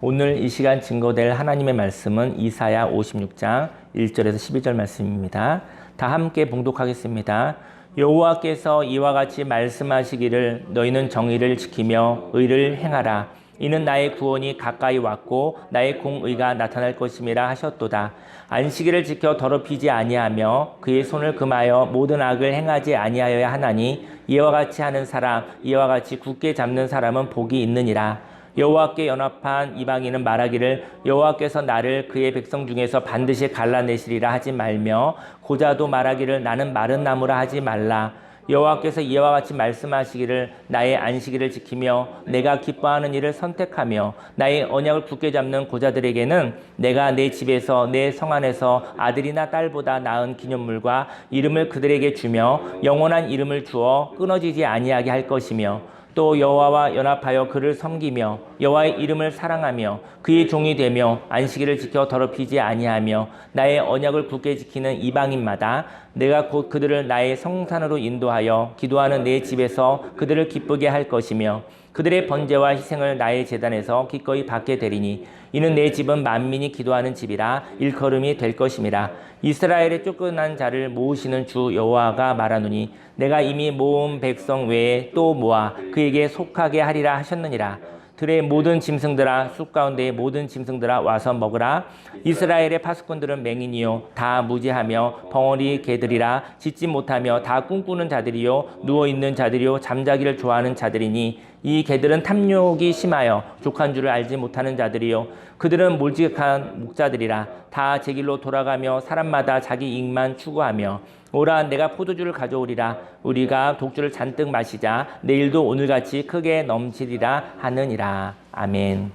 오늘 이 시간 증거될 하나님의 말씀은 이사야 56장 1절에서 12절 말씀입니다. 다 함께 봉독하겠습니다. 여호와께서 이와 같이 말씀하시기를 너희는 정의를 지키며 의를 행하라. 이는 나의 구원이 가까이 왔고 나의 공의가 나타날 것임이라 하셨도다. 안식일을 지켜 더럽히지 아니하며 그의 손을 금하여 모든 악을 행하지 아니하여야 하나니 이와 같이 하는 사람, 이와 같이 굳게 잡는 사람은 복이 있느니라. 여호와께 연합한 이방인은 말하기를 여호와께서 나를 그의 백성 중에서 반드시 갈라내시리라 하지 말며 고자도 말하기를 나는 마른 나무라 하지 말라. 여호와께서 이와 같이 말씀하시기를 나의 안식일을 지키며 내가 기뻐하는 일을 선택하며 나의 언약을 굳게 잡는 고자들에게는 내가 내 집에서 내 성 안에서 아들이나 딸보다 나은 기념물과 이름을 그들에게 주며 영원한 이름을 주어 끊어지지 아니하게 할 것이며 또 여호와와 연합하여 그를 섬기며 여호와의 이름을 사랑하며 그의 종이 되며 안식일을 지켜 더럽히지 아니하며 나의 언약을 굳게 지키는 이방인마다 내가 곧 그들을 나의 성산으로 인도하여 기도하는 내 집에서 그들을 기쁘게 할 것이며 그들의 번제와 희생을 나의 제단에서 기꺼이 받게 되리니 이는 내 집은 만민이 기도하는 집이라 일컬음이 될 것임이라. 이스라엘의 쫓겨난 자를 모으시는 주 여호와가 말하노니 내가 이미 모은 백성 외에 또 모아 그에게 속하게 하리라 하셨느니라. 들의 모든 짐승들아 숲 가운데의 모든 짐승들아 와서 먹으라. 이스라엘의 파수꾼들은 맹인이요 다 무지하며 벙어리 개들이라. 짖지 못하며 다 꿈꾸는 자들이요 누워있는 자들이요 잠자기를 좋아하는 자들이니 이 개들은 탐욕이 심하여 족한 줄을 알지 못하는 자들이요 그들은 몰직한 목자들이라. 다 제 길로 돌아가며 사람마다 자기 이익만 추구하며 오라 내가 포도주를 가져오리라. 우리가 독주를 잔뜩 마시자. 내일도 오늘같이 크게 넘치리라 하느니라. 아멘.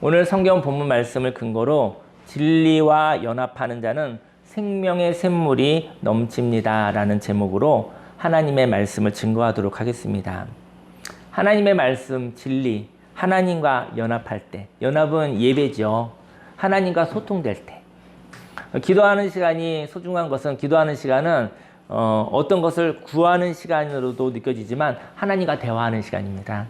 오늘 성경 본문 말씀을 근거로 진리와 연합하는 자는 생명의 샘물이 넘칩니다 라는 제목으로 하나님의 말씀을 증거하도록 하겠습니다. 하나님의 말씀, 진리, 하나님과 연합할 때, 연합은 예배죠. 하나님과 소통될 때. 기도하는 시간이 소중한 것은 기도하는 시간은 어떤 것을 구하는 시간으로도 느껴지지만 하나님과 대화하는 시간입니다.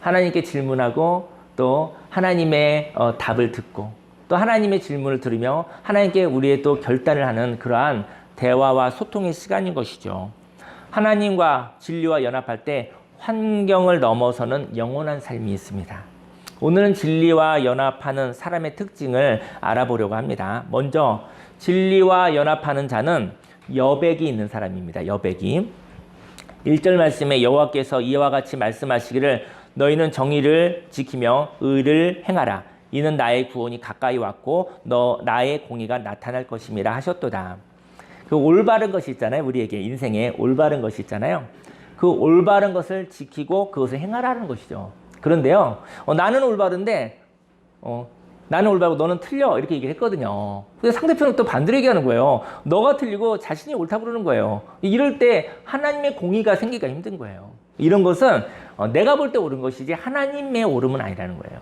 하나님께 질문하고 또 하나님의 답을 듣고 또 하나님의 질문을 들으며 하나님께 우리의 또 결단을 하는 그러한 대화와 소통의 시간인 것이죠. 하나님과 진리와 연합할 때 환경을 넘어서는 영원한 삶이 있습니다. 오늘은 진리와 연합하는 사람의 특징을 알아보려고 합니다. 먼저 진리와 연합하는 자는 여백이 있는 사람입니다. 여백이. 1절 말씀에 여호와께서 이와 같이 말씀하시기를 너희는 정의를 지키며 의를 행하라. 이는 나의 구원이 가까이 왔고 나의 공의가 나타날 것임이라 하셨도다. 그 올바른 것이 있잖아요. 우리에게 인생에 올바른 것이 있잖아요. 그 올바른 것을 지키고 그것을 행하라는 것이죠. 그런데요. 나는 올바른데 나는 올바르고 너는 틀려 이렇게 얘기를 했거든요. 근데 상대편은 또 반대로 얘기하는 거예요. 너가 틀리고 자신이 옳다고 그러는 거예요. 이럴 때 하나님의 공의가 생기기가 힘든 거예요. 이런 것은 내가 볼 때 옳은 것이지 하나님의 옳음은 아니라는 거예요.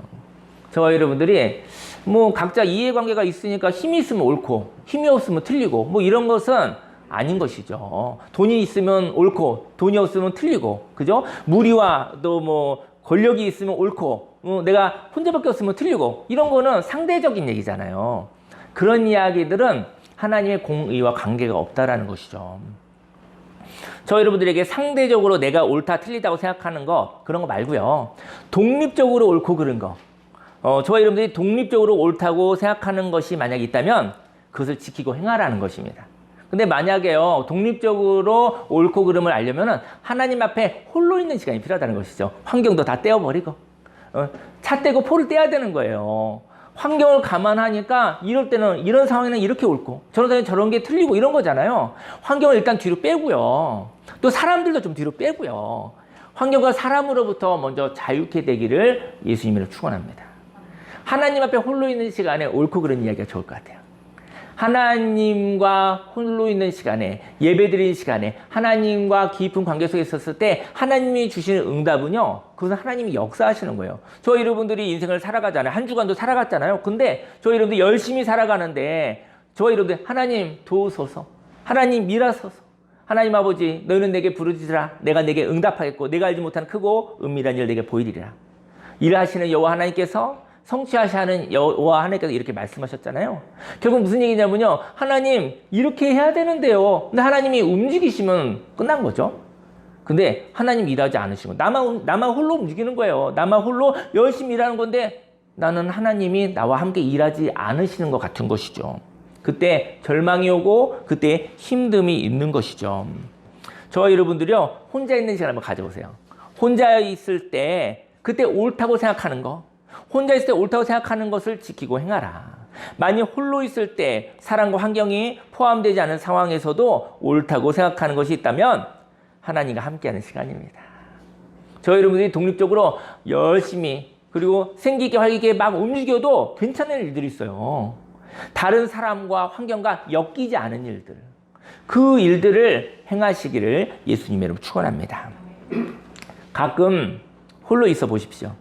저와 여러분들이 뭐 각자 이해관계가 있으니까 힘이 있으면 옳고 힘이 없으면 틀리고 뭐 이런 것은 아닌 것이죠. 돈이 있으면 옳고 돈이 없으면 틀리고 그죠? 무리와 또 뭐 권력이 있으면 옳고 내가 혼자밖에 없으면 틀리고 이런 거는 상대적인 얘기잖아요. 그런 이야기들은 하나님의 공의와 관계가 없다라는 것이죠. 저 여러분들에게 상대적으로 내가 옳다 틀리다고 생각하는 거 그런 거 말고요. 독립적으로 옳고 그른 거. 저와 여러분들이 독립적으로 옳다고 생각하는 것이 만약에 있다면 그것을 지키고 행하라는 것입니다. 근데 만약에요, 독립적으로 옳고 그름을 알려면은 하나님 앞에 홀로 있는 시간이 필요하다는 것이죠. 환경도 다 떼어버리고, 차 떼고 포를 떼야 되는 거예요. 환경을 감안하니까 이럴 때는 이런 상황에는 이렇게 옳고 저런 상황에 저런 게 틀리고 이런 거잖아요. 환경을 일단 뒤로 빼고요. 또 사람들도 좀 뒤로 빼고요. 환경과 사람으로부터 먼저 자유케 되기를 예수님으로 축원합니다. 하나님 앞에 홀로 있는 시간에 옳고 그른 이야기가 좋을 것 같아요. 하나님과 홀로 있는 시간에 예배드리는 시간에 하나님과 깊은 관계 속에 있었을 때 하나님이 주시는 응답은요. 그것은 하나님이 역사하시는 거예요. 저 여러분들이 인생을 살아가잖아요. 한 주간도 살아갔잖아요. 근데 저 여러분들 열심히 살아가는데 저 여러분들 하나님 도우소서. 하나님 미라소서. 하나님 아버지 너희는 내게 부르짖으라. 내가 내게 응답하겠고 내가 알지 못하는 크고 은밀한 일을 내게 보이리라. 일하시는 여호와 하나님께서 성취하시는 여호와 하나님께서 이렇게 말씀하셨잖아요. 결국 무슨 얘기냐면요. 하나님 이렇게 해야 되는데요. 근데 하나님이 움직이시면 끝난 거죠. 근데 하나님 일하지 않으시고 나만 홀로 움직이는 거예요. 나만 홀로 열심히 일하는 건데 나는 하나님이 나와 함께 일하지 않으시는 것 같은 것이죠. 그때 절망이 오고 그때 힘듦이 있는 것이죠. 저와 여러분들이요. 혼자 있는 시간 한번 가져보세요. 혼자 있을 때 그때 옳다고 생각하는 거, 혼자 있을 때 옳다고 생각하는 것을 지키고 행하라. 만약 홀로 있을 때 사람과 환경이 포함되지 않은 상황에서도 옳다고 생각하는 것이 있다면 하나님과 함께하는 시간입니다. 저희 여러분들이 독립적으로 열심히 그리고 생기게 활기게 막 움직여도 괜찮은 일들이 있어요. 다른 사람과 환경과 엮이지 않은 일들. 그 일들을 행하시기를 예수님의 이름으로 축원합니다. 가끔 홀로 있어 보십시오.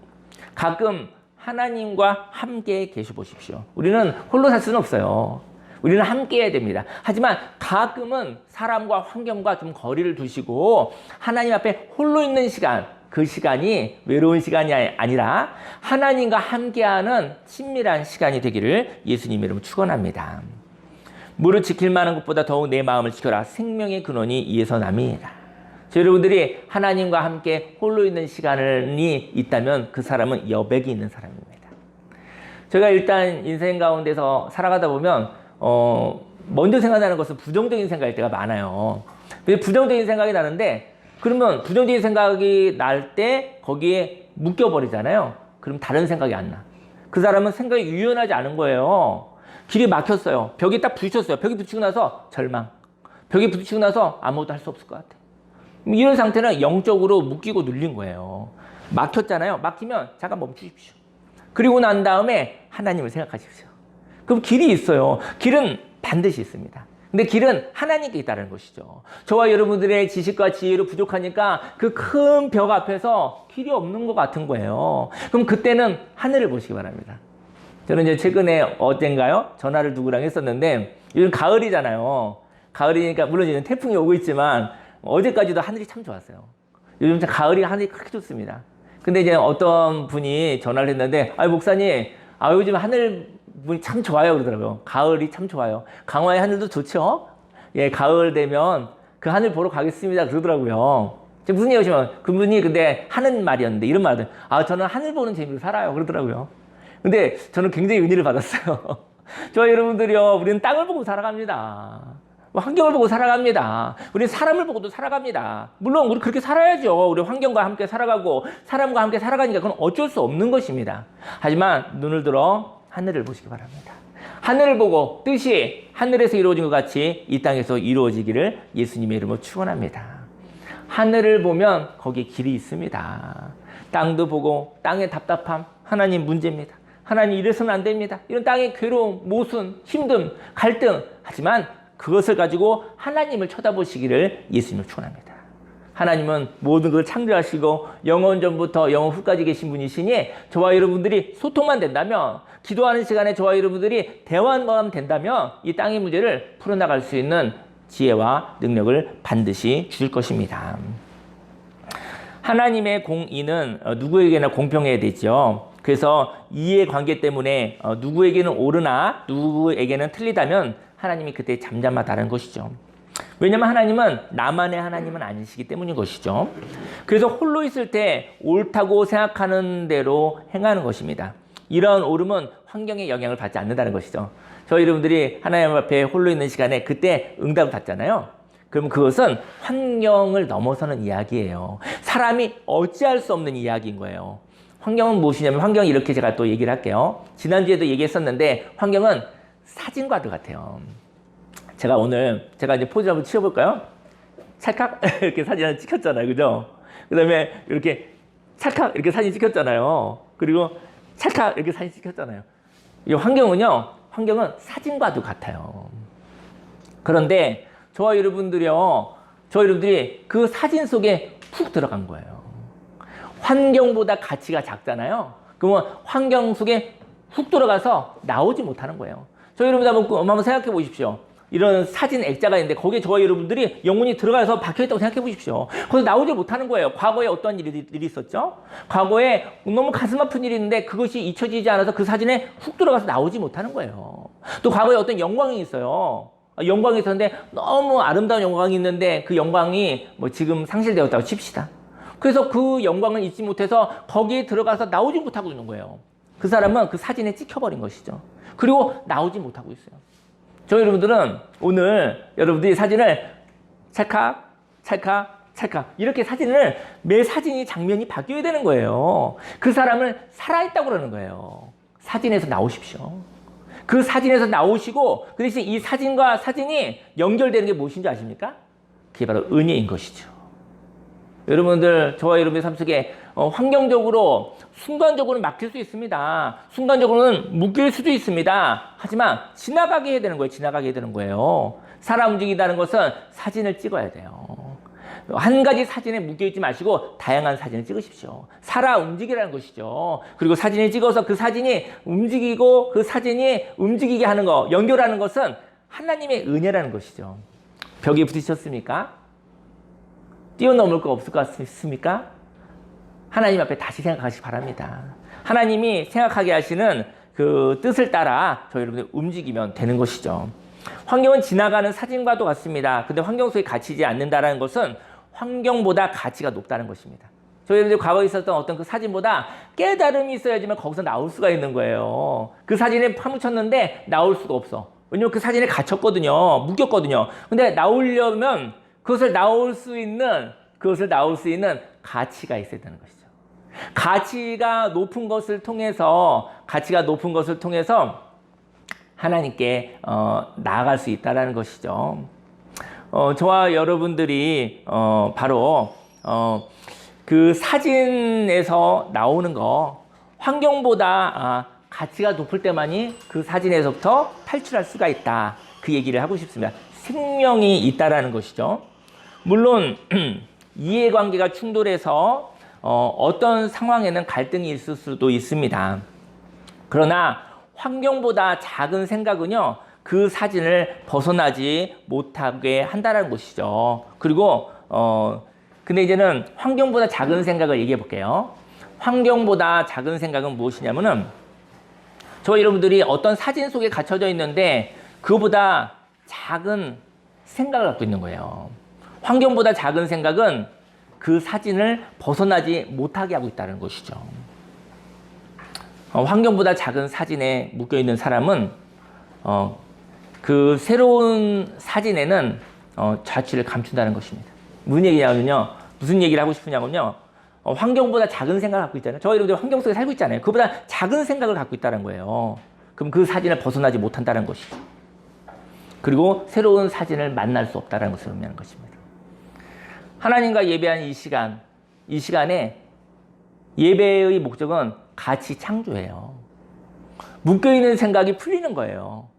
가끔 하나님과 함께 계셔 보십시오. 우리는 홀로 살 수는 없어요. 우리는 함께 해야 됩니다. 하지만 가끔은 사람과 환경과 좀 거리를 두시고 하나님 앞에 홀로 있는 시간, 그 시간이 외로운 시간이 아니라 하나님과 함께하는 친밀한 시간이 되기를 예수님의 이름으로 축원합니다. 무릇 지킬 만한 것보다 더욱 내 마음을 지켜라. 생명의 근원이 이에서 남이니라. 여러분들이 하나님과 함께 홀로 있는 시간이 있다면 그 사람은 여백이 있는 사람입니다. 제가 일단 인생 가운데서 살아가다 보면 먼저 생각나는 것은 부정적인 생각일 때가 많아요. 부정적인 생각이 나는데 그러면 부정적인 생각이 날 때 거기에 묶여버리잖아요. 그럼 다른 생각이 안 나. 그 사람은 생각이 유연하지 않은 거예요. 길이 막혔어요. 벽에 딱 부딪혔어요. 벽에 부딪히고 나서 절망. 벽에 부딪히고 나서 아무것도 할 수 없을 것 같아. 이런 상태는 영적으로 묶이고 눌린 거예요. 막혔잖아요. 막히면 잠깐 멈추십시오. 그리고 난 다음에 하나님을 생각하십시오. 그럼 길이 있어요. 길은 반드시 있습니다. 근데 길은 하나님께 있다는 것이죠. 저와 여러분들의 지식과 지혜로 부족하니까 그 큰 벽 앞에서 길이 없는 것 같은 거예요. 그럼 그때는 하늘을 보시기 바랍니다. 저는 이제 최근에 어젠가요? 전화를 누구랑 했었는데 요즘 가을이잖아요. 가을이니까 물론 이제 태풍이 오고 있지만 어제까지도 하늘이 참 좋았어요. 요즘 가을이 하늘이 그렇게 좋습니다. 근데 이제 어떤 분이 전화를 했는데 목사님 요즘 하늘 분이 참 좋아요 그러더라고요. 가을이 참 좋아요. 강화의 하늘도 좋죠. 예, 가을 되면 그 하늘 보러 가겠습니다 그러더라고요. 무슨 얘기냐면 그분이 근데 하는 말이었는데 이런 말을 저는 하늘 보는 재미로 살아요 그러더라고요. 근데 저는 굉장히 은혜를 받았어요. 저 여러분들이요, 우리는 땅을 보고 살아갑니다. 환경을 보고 살아갑니다. 우리는 사람을 보고도 살아갑니다. 물론 우리 그렇게 살아야죠. 우리 환경과 함께 살아가고 사람과 함께 살아가니까 그건 어쩔 수 없는 것입니다. 하지만 눈을 들어 하늘을 보시기 바랍니다. 하늘을 보고 뜻이 하늘에서 이루어진 것 같이 이 땅에서 이루어지기를 예수님의 이름으로 축원합니다. 하늘을 보면 거기에 길이 있습니다. 땅도 보고 땅의 답답함, 하나님 문제입니다. 하나님 이래서는 안 됩니다. 이런 땅의 괴로움, 모순, 힘듦, 갈등. 하지만 그것을 가지고 하나님을 쳐다보시기를 예수님을 축원합니다. 하나님은 모든 것을 창조하시고 영원 전부터 영원 후까지 계신 분이시니 저와 여러분들이 소통만 된다면, 기도하는 시간에 저와 여러분들이 대화만 된다면 이 땅의 문제를 풀어나갈 수 있는 지혜와 능력을 반드시 주실 것입니다. 하나님의 공의는 누구에게나 공평해야 되죠. 그래서 이해관계 때문에 누구에게는 옳으나 누구에게는 틀리다면 하나님이 그때 잠잠하다는 것이죠. 왜냐하면 하나님은 나만의 하나님은 아니시기 때문인 것이죠. 그래서 홀로 있을 때 옳다고 생각하는 대로 행하는 것입니다. 이런 옳음은 환경의 영향을 받지 않는다는 것이죠. 저희 여러분들이 하나님 앞에 홀로 있는 시간에 그때 응답을 받잖아요. 그럼 그것은 환경을 넘어서는 이야기예요. 사람이 어찌할 수 없는 이야기인 거예요. 환경은 무엇이냐면, 환경은 이렇게 제가 또 얘기를 할게요. 지난주에도 얘기했었는데 환경은 사진과도 같아요. 제가 이제 포즈 한번 치워볼까요? 찰칵 이렇게 사진 하나 찍혔잖아요. 그죠? 그 다음에 이렇게 찰칵 이렇게 사진 찍혔잖아요. 그리고 찰칵 이렇게 사진 찍혔잖아요. 이 환경은 사진과도 같아요. 그런데 저와 여러분들이 그 사진 속에 푹 들어간 거예요. 환경보다 가치가 작잖아요. 그러면 환경 속에 훅 들어가서 나오지 못하는 거예요. 저희 여러분 한번 생각해 보십시오. 이런 사진 액자가 있는데 거기에 저와 여러분들이 영혼이 들어가서 박혀있다고 생각해 보십시오. 거기서 나오지 못하는 거예요. 과거에 어떤 일이 있었죠? 과거에 너무 가슴 아픈 일이 있는데 그것이 잊혀지지 않아서 그 사진에 훅 들어가서 나오지 못하는 거예요. 또 과거에 어떤 영광이 있어요. 영광이 있었는데 너무 아름다운 영광이 있는데 그 영광이 뭐 지금 상실되었다고 칩시다. 그래서 그 영광을 잊지 못해서 거기에 들어가서 나오지 못하고 있는 거예요. 그 사람은 그 사진에 찍혀버린 것이죠. 그리고 나오지 못하고 있어요. 저희 여러분들은 오늘 여러분들이 사진을 찰칵, 찰칵, 찰칵 이렇게 사진을 매 사진이 장면이 바뀌어야 되는 거예요. 그 사람을 살아있다고 그러는 거예요. 사진에서 나오십시오. 그 사진에서 나오시고 그 대신 이 사진과 사진이 연결되는 게 무엇인지 아십니까? 그게 바로 은혜인 것이죠. 여러분들 저와 여러분의 삶 속에 환경적으로 순간적으로는 막힐 수 있습니다. 순간적으로는 묶일 수도 있습니다. 하지만 지나가게 해야 되는 거예요. 지나가게 해야 되는 거예요. 살아 움직인다는 것은 사진을 찍어야 돼요. 한 가지 사진에 묶여있지 마시고 다양한 사진을 찍으십시오. 살아 움직이라는 것이죠. 그리고 사진을 찍어서 그 사진이 움직이고 그 사진이 움직이게 하는 거, 연결하는 것은 하나님의 은혜라는 것이죠. 벽에 부딪혔습니까? 뛰어넘을 거 없을 것 같습니까? 하나님 앞에 다시 생각하시기 바랍니다. 하나님이 생각하게 하시는 그 뜻을 따라 저희 여러분들 움직이면 되는 것이죠. 환경은 지나가는 사진과도 같습니다. 근데 환경 속에 갇히지 않는다는 것은 환경보다 가치가 높다는 것입니다. 저희 여러분들 과거에 있었던 어떤 그 사진보다 깨달음이 있어야지만 거기서 나올 수가 있는 거예요. 그 사진에 파묻혔는데 나올 수가 없어. 왜냐면 그 사진에 갇혔거든요. 묶였거든요. 근데 나오려면 그것을 나올 수 있는 가치가 있어야 되는 것이죠. 가치가 높은 것을 통해서 하나님께 나아갈 수 있다는 것이죠. 저와 여러분들이 바로 그 사진에서 나오는 거 환경보다 가치가 높을 때만이 그 사진에서부터 탈출할 수가 있다. 그 얘기를 하고 싶습니다. 생명이 있다라는 것이죠. 물론 이해관계가 충돌해서 어떤 상황에는 갈등이 있을 수도 있습니다. 그러나 환경보다 작은 생각은요, 그 사진을 벗어나지 못하게 한다는 것이죠. 그리고 근데 이제는 환경보다 작은 생각을 얘기해 볼게요. 환경보다 작은 생각은 무엇이냐면은 저 여러분들이 어떤 사진 속에 갇혀져 있는데 그거보다 작은 생각을 갖고 있는 거예요. 환경보다 작은 생각은 그 사진을 벗어나지 못하게 하고 있다는 것이죠. 환경보다 작은 사진에 묶여있는 사람은 그 새로운 사진에는 자취를 감춘다는 것입니다. 무슨 얘기냐면요. 무슨 얘기를 하고 싶으냐면요. 환경보다 작은 생각을 갖고 있잖아요. 저희 여러분들 환경 속에 살고 있잖아요. 그보다 작은 생각을 갖고 있다는 거예요. 그럼 그 사진을 벗어나지 못한다는 것이죠. 그리고 새로운 사진을 만날 수 없다는 것을 의미하는 것입니다. 하나님과 예배하는 이 시간에 예배의 목적은 같이 창조해요. 묶여있는 생각이 풀리는 거예요.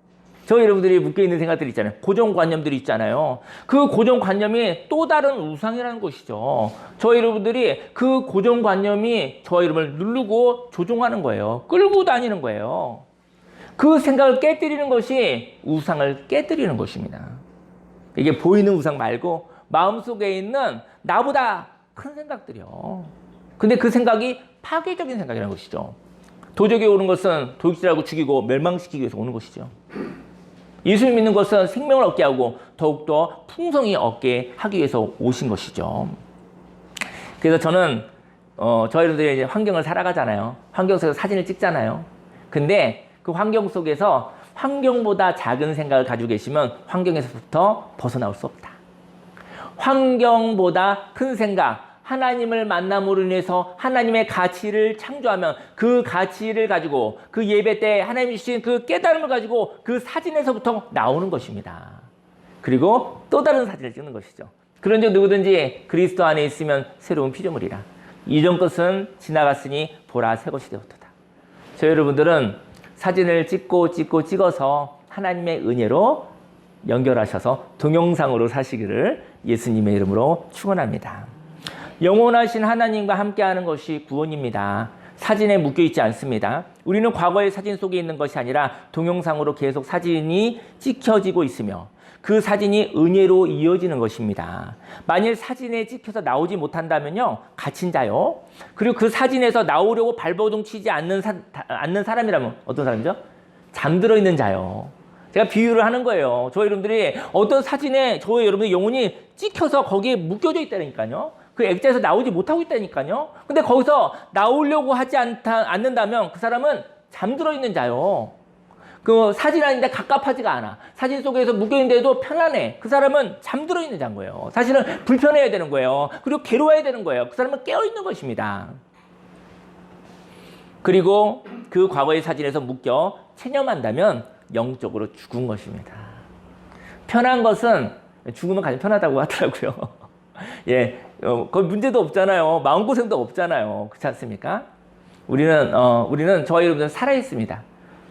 저희 여러분들이 묶여있는 생각들이 있잖아요. 고정관념들이 있잖아요. 그 고정관념이 또 다른 우상이라는 것이죠. 저희 여러분들이 그 고정관념이 저희 여러분을 누르고 조종하는 거예요. 끌고 다니는 거예요. 그 생각을 깨뜨리는 것이 우상을 깨뜨리는 것입니다. 이게 보이는 우상 말고 마음속에 있는 나보다 큰 생각들이요. 근데 그 생각이 파괴적인 생각이라는 것이죠. 도적이 오는 것은 도둑질하고 죽이고 멸망시키기 위해서 오는 것이죠. 예수를 믿는 것은 생명을 얻게 하고 더욱더 풍성히 얻게 하기 위해서 오신 것이죠. 그래서 저는 저희들이 이제 환경을 살아가잖아요. 환경 속에서 사진을 찍잖아요. 근데 그 환경 속에서 환경보다 작은 생각을 가지고 계시면 환경에서부터 벗어나올 수 없다. 환경보다 큰 생각, 하나님을 만남으로 인해서 하나님의 가치를 창조하면 그 가치를 가지고 그 예배 때 하나님이 주신 그 깨달음을 가지고 그 사진에서부터 나오는 것입니다. 그리고 또 다른 사진을 찍는 것이죠. 그런즉 누구든지 그리스도 안에 있으면 새로운 피조물이라. 이전 것은 지나갔으니 보라 새 것이 되었도다. 저 여러분들은 사진을 찍어서 하나님의 은혜로 연결하셔서 동영상으로 사시기를 예수님의 이름으로 축원합니다. 영원하신 하나님과 함께하는 것이 구원입니다. 사진에 묶여있지 않습니다. 우리는 과거의 사진 속에 있는 것이 아니라 동영상으로 계속 사진이 찍혀지고 있으며 그 사진이 은혜로 이어지는 것입니다. 만일 사진에 찍혀서 나오지 못한다면요, 갇힌 자요. 그리고 그 사진에서 나오려고 발버둥 치지 않는 사람이라면 어떤 사람이죠? 잠들어 있는 자요. 제가 비유를 하는 거예요. 저희 여러분들이 어떤 사진에 저희 여러분들 영혼이 찍혀서 거기에 묶여져 있다니까요. 그 액자에서 나오지 못하고 있다니까요. 근데 거기서 나오려고 하지 않는다면 그 사람은 잠들어 있는 자요. 그 사진 아닌데 갑갑하지가 않아. 사진 속에서 묶여있는데도 편안해. 그 사람은 잠들어 있는 자인 거예요. 사실은 불편해야 되는 거예요. 그리고 괴로워야 되는 거예요. 그 사람은 깨어있는 것입니다. 그리고 그 과거의 사진에서 묶여 체념한다면 영적으로 죽은 것입니다. 편한 것은 죽으면 가장 편하다고 하더라고요. 예, 거의 문제도 없잖아요. 마음고생도 없잖아요. 그렇지 않습니까? 우리는 저희 여러분들 살아있습니다.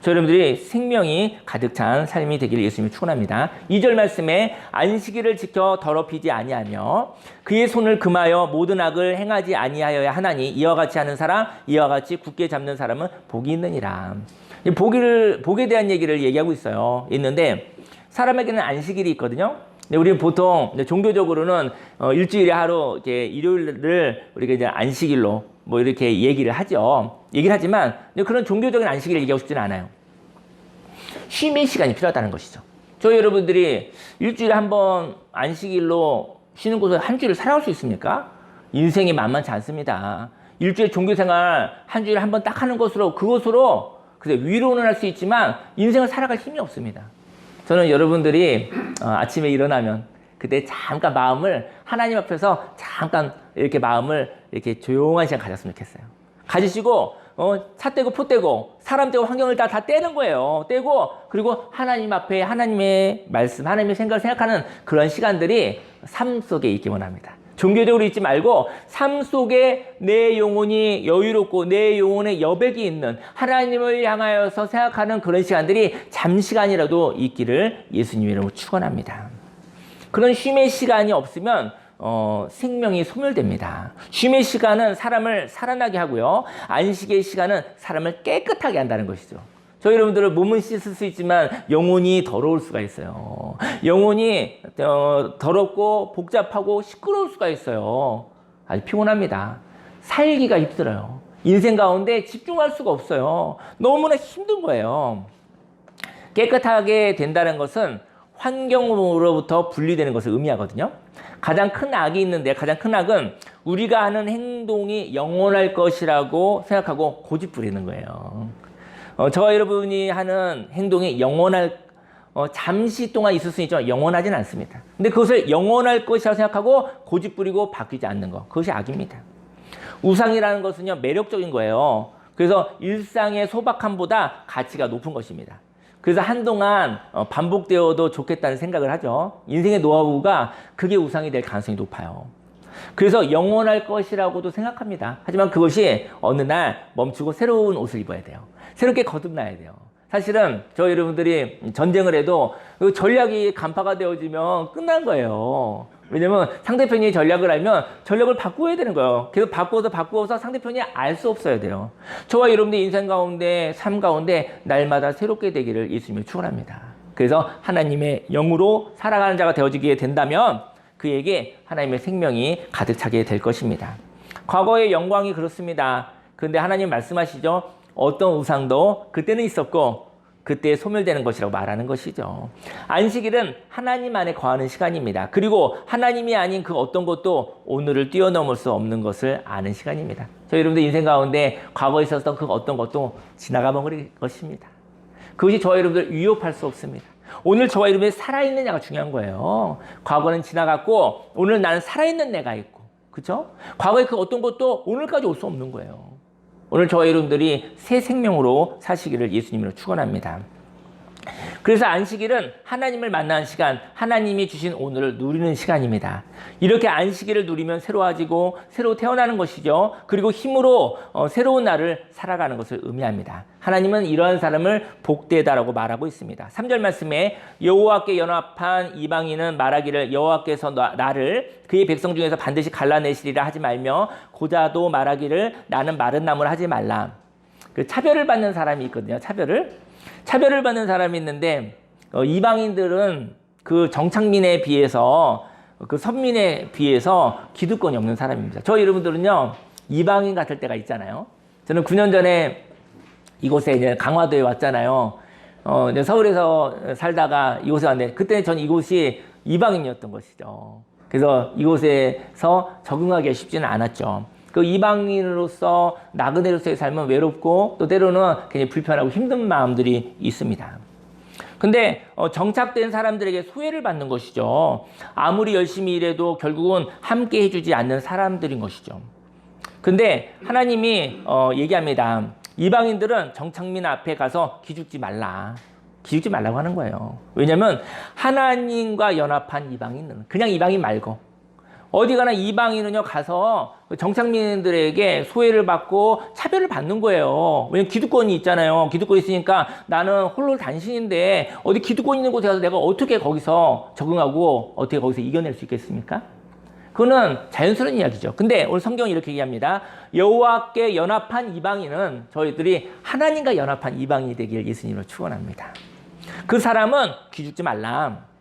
저희 여러분들이 생명이 가득 찬 삶이 되기를 예수님이 축원합니다. 2절 말씀에 안식일을 지켜 더럽히지 아니하며 그의 손을 금하여 모든 악을 행하지 아니하여야 하나니 이와 같이 하는 사람, 이와 같이 굳게 잡는 사람은 복이 있느니라. 복에 대한 얘기를 얘기하고 있는데 사람에게는 안식일이 있거든요. 근데 우리는 보통 종교적으로는 일주일에 하루 이렇게 일요일을 우리가 이제 안식일로 뭐 이렇게 얘기를 하지만 그런 종교적인 안식일을 얘기하고 싶지는 않아요. 쉼의 시간이 필요하다는 것이죠. 저희 여러분들이 일주일에 한 번 안식일로 쉬는 곳에 한 주를 살아갈 수 있습니까? 인생이 만만치 않습니다. 일주일 종교생활 한 주일에 한 번 딱 하는 그것으로 그래서 위로는 할 수 있지만 인생을 살아갈 힘이 없습니다. 저는 여러분들이 아침에 일어나면 그때 잠깐 마음을 하나님 앞에서 잠깐 이렇게 마음을 이렇게 조용한 시간 가졌으면 좋겠어요. 가지시고 차 떼고 포 떼고 사람 떼고 환경을 다 떼는 거예요. 떼고 그리고 하나님 앞에 하나님의 말씀, 하나님의 생각을 생각하는 그런 시간들이 삶 속에 있기만 합니다. 종교적으로 있지 말고 삶 속에 내 영혼이 여유롭고 내 영혼의 여백이 있는 하나님을 향하여서 생각하는 그런 시간들이 잠시간이라도 있기를 예수님 이름으로 축원합니다. 그런 쉼의 시간이 없으면 생명이 소멸됩니다. 쉼의 시간은 사람을 살아나게 하고요. 안식의 시간은 사람을 깨끗하게 한다는 것이죠. 저희 여러분들은 몸은 씻을 수 있지만 영혼이 더러울 수가 있어요. 영혼이 더럽고 복잡하고 시끄러울 수가 있어요. 아주 피곤합니다. 살기가 힘들어요. 인생 가운데 집중할 수가 없어요. 너무나 힘든 거예요. 깨끗하게 된다는 것은 환경으로부터 분리되는 것을 의미하거든요. 가장 큰 악이 있는데 가장 큰 악은 우리가 하는 행동이 영원할 것이라고 생각하고 고집 부리는 거예요. 저와 여러분이 하는 행동이 잠시 동안 있을 수 있지만 영원하지는 않습니다. 근데 그것을 영원할 것이라고 생각하고 고집 부리고 바뀌지 않는 것, 그것이 악입니다. 우상이라는 것은요, 매력적인 거예요. 그래서 일상의 소박함보다 가치가 높은 것입니다. 그래서 한동안 반복되어도 좋겠다는 생각을 하죠. 인생의 노하우가 그게 우상이 될 가능성이 높아요. 그래서 영원할 것이라고도 생각합니다. 하지만 그것이 어느 날 멈추고 새로운 옷을 입어야 돼요. 새롭게 거듭나야 돼요. 사실은 저희 여러분들이 전쟁을 해도 전략이 간파가 되어지면 끝난 거예요. 왜냐면 상대편이 전략을 알면 전략을 바꾸어야 되는 거예요. 계속 바꾸어서 상대편이 알 수 없어야 돼요. 저와 여러분들 인생 가운데, 삶 가운데 날마다 새롭게 되기를 예수님이 축원합니다. 그래서 하나님의 영으로 살아가는 자가 되어지게 된다면 그에게 하나님의 생명이 가득 차게 될 것입니다. 과거의 영광이 그렇습니다. 그런데 하나님 말씀하시죠. 어떤 우상도 그때는 있었고 그때 소멸되는 것이라고 말하는 것이죠. 안식일은 하나님 안에 거하는 시간입니다. 그리고 하나님이 아닌 그 어떤 것도 오늘을 뛰어넘을 수 없는 것을 아는 시간입니다. 저희 여러분들 인생 가운데 과거에 있었던 그 어떤 것도 지나가 버릴 것입니다. 그것이 저희 여러분들 위협할 수 없습니다. 오늘 저와 여러분이 살아있느냐가 중요한 거예요. 과거는 지나갔고 오늘 나는 살아있는 내가 있고, 그렇죠? 과거의 그 어떤 것도 오늘까지 올 수 없는 거예요. 오늘 저와 여러분들이 새 생명으로 사시기를 예수님으로 축원합니다. 그래서 안식일은 하나님을 만나는 시간, 하나님이 주신 오늘을 누리는 시간입니다. 이렇게 안식일을 누리면 새로워지고 새로 태어나는 것이죠. 그리고 힘으로 새로운 날을 살아가는 것을 의미합니다. 하나님은 이러한 사람을 복되다라고 말하고 있습니다. 3절 말씀에 여호와께 연합한 이방인은 말하기를 여호와께서 나를 그의 백성 중에서 반드시 갈라내시리라 하지 말며 고자도 말하기를 나는 마른 나무를 하지 말라. 그 차별을 받는 사람이 있거든요. 차별을 받는 사람이 있는데 이방인들은 그 정착민에 비해서 그 선민에 비해서 기득권이 없는 사람입니다. 저 여러분들은요 이방인 같을 때가 있잖아요. 저는 9년 전에 이곳에 이제 강화도에 왔잖아요. 이제 서울에서 살다가 이곳에 왔는데 그때 전 이곳이 이방인이었던 것이죠. 그래서 이곳에서 적응하기가 쉽지는 않았죠. 그 이방인으로서 나그네로서의 삶은 외롭고 또 때로는 굉장히 불편하고 힘든 마음들이 있습니다. 근데 정착된 사람들에게 소외를 받는 것이죠. 아무리 열심히 일해도 결국은 함께 해주지 않는 사람들인 것이죠. 근데 하나님이 얘기합니다. 이방인들은 정착민 앞에 가서 기죽지 말라. 기죽지 말라고 하는 거예요. 왜냐하면 하나님과 연합한 이방인은 그냥 이방인 말고 어디 가나 이방인은요 가서 정착민들에게 소외를 받고 차별을 받는 거예요. 왜냐면 기득권이 있잖아요. 기득권이 있으니까 나는 홀로 단신인데 어디 기득권 있는 곳에 가서 내가 어떻게 거기서 적응하고 어떻게 거기서 이겨낼 수 있겠습니까? 그거는 자연스러운 이야기죠. 근데 오늘 성경은 이렇게 얘기합니다. 여호와께 연합한 이방인은 저희들이 하나님과 연합한 이방인이 되길 예수님으로 축원합니다. 그 사람은 기죽지 말라.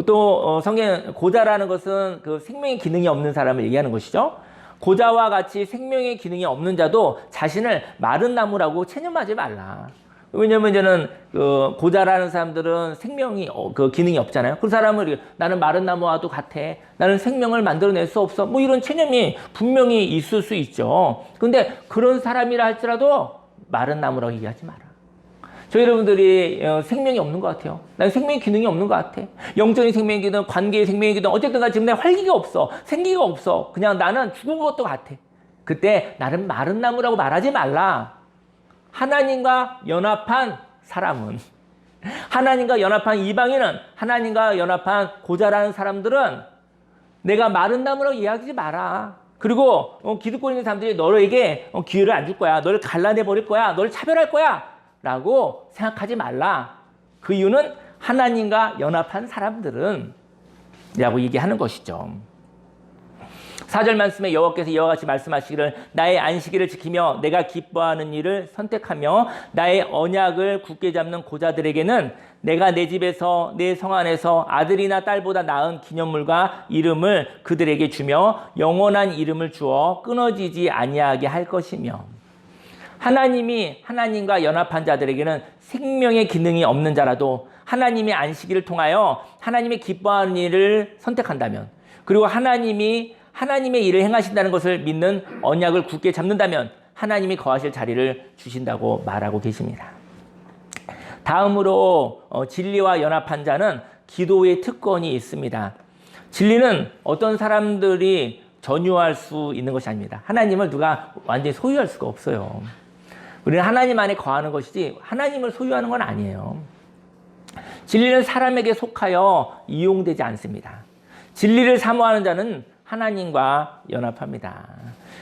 또 성경 고자라는 것은 그 생명의 기능이 없는 사람을 얘기하는 것이죠. 고자와 같이 생명의 기능이 없는 자도 자신을 마른 나무라고 체념하지 말라. 왜냐면 이제는 그 고자라는 사람들은 생명이 그 기능이 없잖아요. 그 사람을 나는 마른 나무와도 같아. 나는 생명을 만들어낼 수 없어. 뭐 이런 체념이 분명히 있을 수 있죠. 근데 그런 사람이라 할지라도 마른 나무라고 얘기하지 마라. 저희 여러분들이 생명이 없는 것 같아요. 난 생명의 기능이 없는 것 같아. 영적인 생명의 기능, 관계의 생명의 기능, 어쨌든 지금 내 활기가 없어. 생기가 없어. 그냥 나는 죽은 것도 같아. 그때 나는 마른 나무라고 말하지 말라. 하나님과 연합한 사람은, 하나님과 연합한 이방인은, 하나님과 연합한 고자라는 사람들은 내가 마른 나무라고 이야기하지 마라. 그리고 기득권 있는 사람들이 너에게 기회를 안 줄 거야. 너를 갈라내버릴 거야. 너를 차별할 거야. 라고 생각하지 말라. 그 이유는 하나님과 연합한 사람들은 라고 얘기하는 것이죠. 4절 말씀에 여호와께서 이와 같이 말씀하시기를 나의 안식일을 지키며 내가 기뻐하는 일을 선택하며 나의 언약을 굳게 잡는 고자들에게는 내가 내 집에서 내 성 안에서 아들이나 딸보다 나은 기념물과 이름을 그들에게 주며 영원한 이름을 주어 끊어지지 아니하게 할 것이며 하나님이 하나님과 연합한 자들에게는 생명의 기능이 없는 자라도 하나님의 안식일을 통하여 하나님의 기뻐하는 일을 선택한다면 그리고 하나님이 하나님의 일을 행하신다는 것을 믿는 언약을 굳게 잡는다면 하나님이 거하실 자리를 주신다고 말하고 계십니다. 다음으로 진리와 연합한 자는 기도의 특권이 있습니다. 진리는 어떤 사람들이 전유할 수 있는 것이 아닙니다. 하나님을 누가 완전히 소유할 수가 없어요. 우리는 하나님 안에 거하는 것이지 하나님을 소유하는 건 아니에요. 진리는 사람에게 속하여 이용되지 않습니다. 진리를 사모하는 자는 하나님과 연합합니다.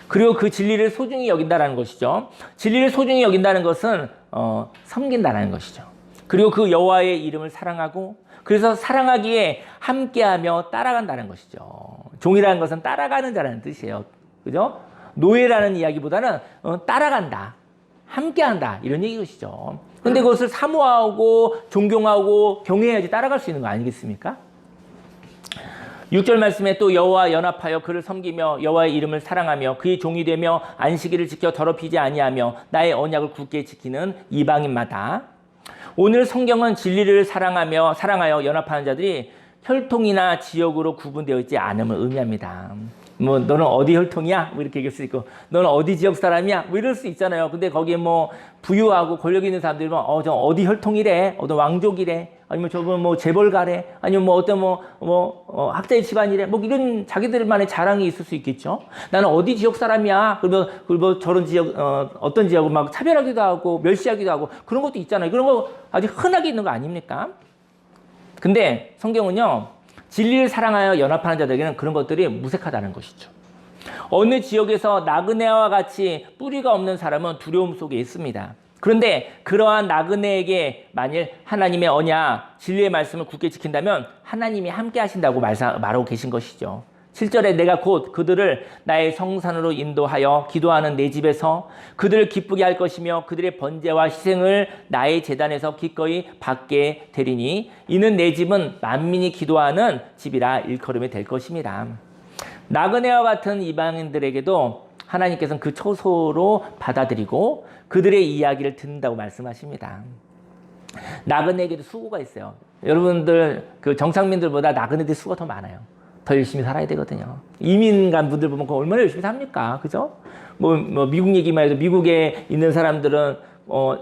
그리고 그 진리를 소중히 여긴다는 것이죠. 진리를 소중히 여긴다는 것은 섬긴다는 것이죠. 그리고 그 여호와의 이름을 사랑하고 그래서 사랑하기에 함께하며 따라간다는 것이죠. 종이라는 것은 따라가는 자라는 뜻이에요. 그죠? 노예라는 이야기보다는 따라간다. 함께한다 이런 얘기것이죠. 근데 그것을 사모하고 존경하고 경외해야지 따라갈 수 있는 거 아니겠습니까? 6절 말씀에 또 여호와 연합하여 그를 섬기며 여호와의 이름을 사랑하며 그의 종이 되며 안식일을 지켜 더럽히지 아니하며 나의 언약을 굳게 지키는 이방인마다 오늘 성경은 진리를 사랑하여 연합하는 자들이 혈통이나 지역으로 구분되어 있지 않음을 의미합니다. 뭐 너는 어디 혈통이야? 뭐 이렇게 얘기할 수 있고 너는 어디 지역 사람이야? 뭐 이럴 수 있잖아요. 근데 거기에 뭐 부유하고 권력 있는 사람들이 저 어디 혈통이래? 어떤 왕족이래? 아니면 저분 뭐 재벌가래? 아니면 뭐 어떤 학자의 집안이래? 뭐 이런 자기들만의 자랑이 있을 수 있겠죠. 나는 어디 지역 사람이야? 그리고 저런 지역 어떤 지역을 막 차별하기도 하고 멸시하기도 하고 그런 것도 있잖아요. 그런 거 아주 흔하게 있는 거 아닙니까? 근데 성경은요. 진리를 사랑하여 연합하는 자들에게는 그런 것들이 무색하다는 것이죠. 어느 지역에서 나그네와 같이 뿌리가 없는 사람은 두려움 속에 있습니다. 그런데 그러한 나그네에게 만일 하나님의 언약, 진리의 말씀을 굳게 지킨다면 하나님이 함께 하신다고 말하고 계신 것이죠. 7절에 내가 곧 그들을 나의 성산으로 인도하여 기도하는 내 집에서 그들을 기쁘게 할 것이며 그들의 번제와 희생을 나의 제단에서 기꺼이 받게 되리니 이는 내 집은 만민이 기도하는 집이라 일컬음이 될 것입니다. 나그네와 같은 이방인들에게도 하나님께서는 그 처소로 받아들이고 그들의 이야기를 듣는다고 말씀하십니다. 나그네에게도 수고가 있어요. 여러분들 그 정상민들보다 나그네들이 수고가 더 많아요. 더 열심히 살아야 되거든요. 이민 간 분들 보면 얼마나 열심히 삽니까? 그죠? 뭐 미국 얘기만 해도 미국에 있는 사람들은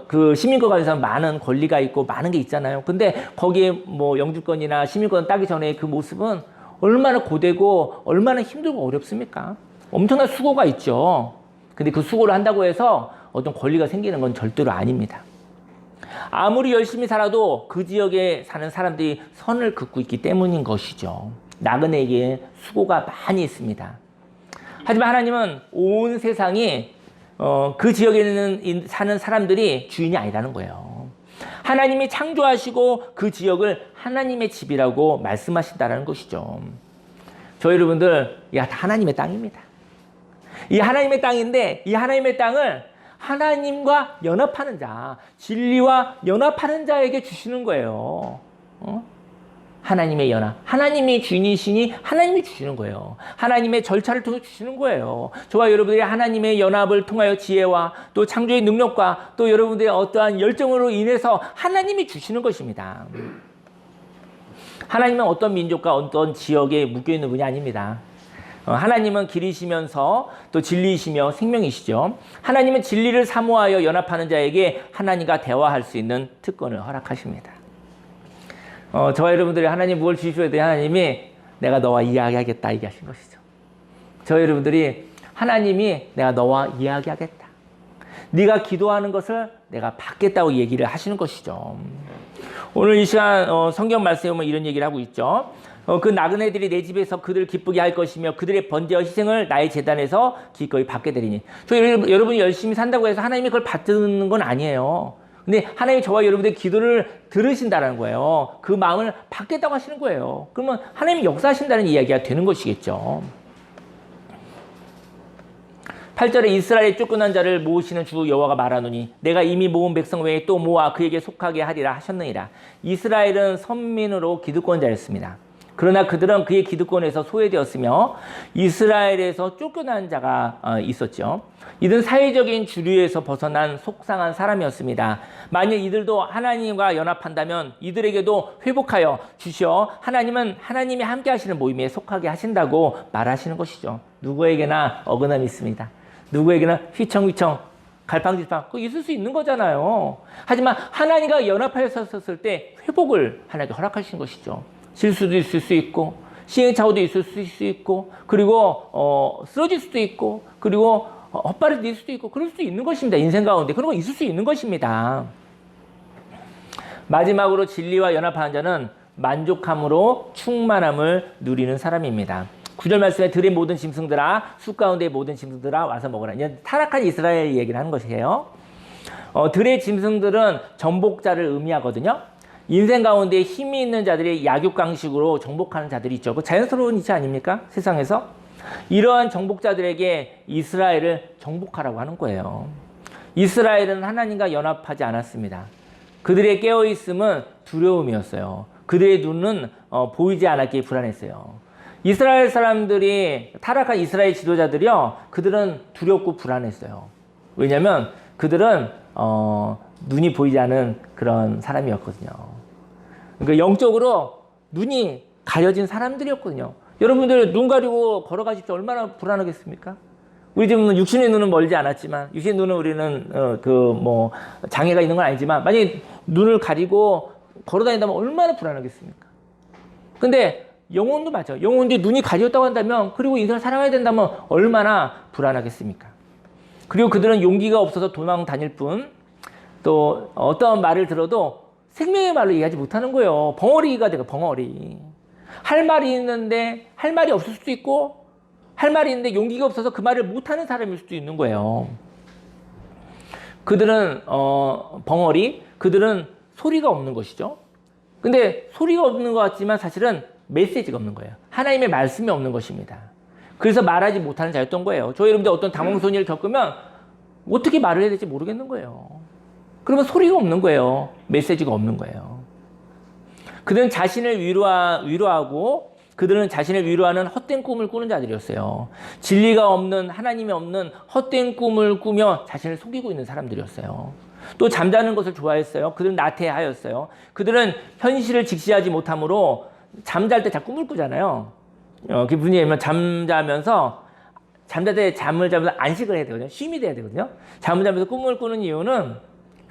그 시민권 가진 사람 많은 권리가 있고 많은 게 있잖아요. 근데 거기에 뭐 영주권이나 시민권 따기 전에 그 모습은 얼마나 고되고 얼마나 힘들고 어렵습니까? 엄청난 수고가 있죠. 근데 그 수고를 한다고 해서 어떤 권리가 생기는 건 절대로 아닙니다. 아무리 열심히 살아도 그 지역에 사는 사람들이 선을 긋고 있기 때문인 것이죠. 나그네에게 수고가 많이 있습니다. 하지만 하나님은 온 세상이 그 지역에 사는 사람들이 주인이 아니라는 거예요. 하나님이 창조하시고 그 지역을 하나님의 집이라고 말씀하신다는 것이죠. 저희 여러분들, 다 하나님의 땅입니다. 이 하나님의 땅인데 이 하나님의 땅을 하나님과 연합하는 자, 진리와 연합하는 자에게 주시는 거예요. 하나님의 연합. 하나님이 주인이시니 하나님이 주시는 거예요. 하나님의 절차를 통해 주시는 거예요. 저와 여러분들이 하나님의 연합을 통하여 지혜와 또 창조의 능력과 또 여러분들의 어떠한 열정으로 인해서 하나님이 주시는 것입니다. 하나님은 어떤 민족과 어떤 지역에 묶여있는 분이 아닙니다. 하나님은 길이시면서 또 진리이시며 생명이시죠. 하나님은 진리를 사모하여 연합하는 자에게 하나님과 대화할 수 있는 특권을 허락하십니다. 저와 여러분들이 하나님 무엇을 주셔야 돼요? 하나님이 내가 너와 이야기하겠다 얘기하신 것이죠. 저와 여러분들이 하나님이 내가 너와 이야기하겠다. 네가 기도하는 것을 내가 받겠다고 얘기를 하시는 것이죠. 오늘 이 시간 성경 말씀에 보면 이런 얘기를 하고 있죠. 그 나그네들이 내 집에서 그들을 기쁘게 할 것이며 그들의 번제와 희생을 나의 제단에서 기꺼이 받게 되리니. 여러분이 열심히 산다고 해서 하나님이 그걸 받는 건 아니에요. 근데 하나님이 저와 여러분들의 기도를 들으신다는 거예요. 그 마음을 받겠다고 하시는 거예요. 그러면 하나님이 역사하신다는 이야기가 되는 것이겠죠. 8절에 이스라엘의 쫓겨난 자를 모으시는 주 여호와가 말하노니 내가 이미 모은 백성 외에 또 모아 그에게 속하게 하리라 하셨느니라. 이스라엘은 선민으로 기득권자였습니다. 그러나 그들은 그의 기득권에서 소외되었으며 이스라엘에서 쫓겨난 자가 있었죠. 이들은 사회적인 주류에서 벗어난 속상한 사람이었습니다. 만약 이들도 하나님과 연합한다면 이들에게도 회복하여 주시어 하나님은 하나님이 함께 하시는 모임에 속하게 하신다고 말하시는 것이죠. 누구에게나 어긋남이 있습니다. 누구에게나 휘청휘청 갈팡질팡 그거 있을 수 있는 거잖아요. 하지만 하나님과 연합하였을 때 회복을 하나님께 허락하시는 것이죠. 실수도 있을 수 있고 시행착오도 있을 수 있고 그리고 쓰러질 수도 있고 그리고 헛발이 될 수도 있고 그럴 수도 있는 것입니다. 인생 가운데 그런 거 있을 수 있는 것입니다. 마지막으로 진리와 연합하는 자는 만족함으로 충만함을 누리는 사람입니다. 9절 말씀에 들의 모든 짐승들아 숲 가운데의 모든 짐승들아 와서 먹으라. 이제 타락한 이스라엘 얘기를 하는 것이에요. 들의 짐승들은 정복자를 의미하거든요. 인생 가운데 힘이 있는 자들이 약육강식으로 정복하는 자들이 있죠. 그 자연스러운 이치 아닙니까? 세상에서. 이러한 정복자들에게 이스라엘을 정복하라고 하는 거예요. 이스라엘은 하나님과 연합하지 않았습니다. 그들의 깨어있음은 두려움이었어요. 그들의 눈은 보이지 않았기에 불안했어요. 이스라엘 사람들이 타락한 이스라엘 지도자들이요. 그들은 두렵고 불안했어요. 왜냐하면 그들은 눈이 보이지 않은 그런 사람이었거든요. 그러니까 영적으로 눈이 가려진 사람들이었거든요. 여러분들 눈 가리고 걸어가실 때 얼마나 불안하겠습니까? 우리 집은 육신의 눈은 멀지 않았지만 육신의 눈은 우리는 장애가 있는 건 아니지만 만약에 눈을 가리고 걸어다닌다면 얼마나 불안하겠습니까? 근데 영혼도 맞아요. 영혼도 눈이 가렸다고 한다면 그리고 인생을 살아가야 된다면 얼마나 불안하겠습니까? 그리고 그들은 용기가 없어서 도망 다닐 뿐 또 어떤 말을 들어도 생명의 말로 이해하지 못하는 거예요. 벙어리가 돼요. 벙어리. 할 말이 있는데 할 말이 없을 수도 있고 할 말이 있는데 용기가 없어서 그 말을 못하는 사람일 수도 있는 거예요. 그들은 벙어리, 그들은 소리가 없는 것이죠. 근데 소리가 없는 것 같지만 사실은 메시지가 없는 거예요. 하나님의 말씀이 없는 것입니다. 그래서 말하지 못하는 자였던 거예요. 저희 여러분들 어떤 당황손이를 겪으면 어떻게 말을 해야 될지 모르겠는 거예요. 그러면 소리가 없는 거예요. 메시지가 없는 거예요. 그들은 자신을 위로하고 그들은 자신을 위로하는 헛된 꿈을 꾸는 자들이었어요. 진리가 없는, 하나님이 없는 헛된 꿈을 꾸며 자신을 속이고 있는 사람들이었어요. 또 잠자는 것을 좋아했어요. 그들은 나태하였어요. 그들은 현실을 직시하지 못하므로 잠잘 때 자꾸 꿈을 꾸잖아요. 그게 무슨 얘기냐면 잠잘 때 잠을 자면서 안식을 해야 되거든요. 쉼이 돼야 되거든요. 잠을 자면서 꿈을 꾸는 이유는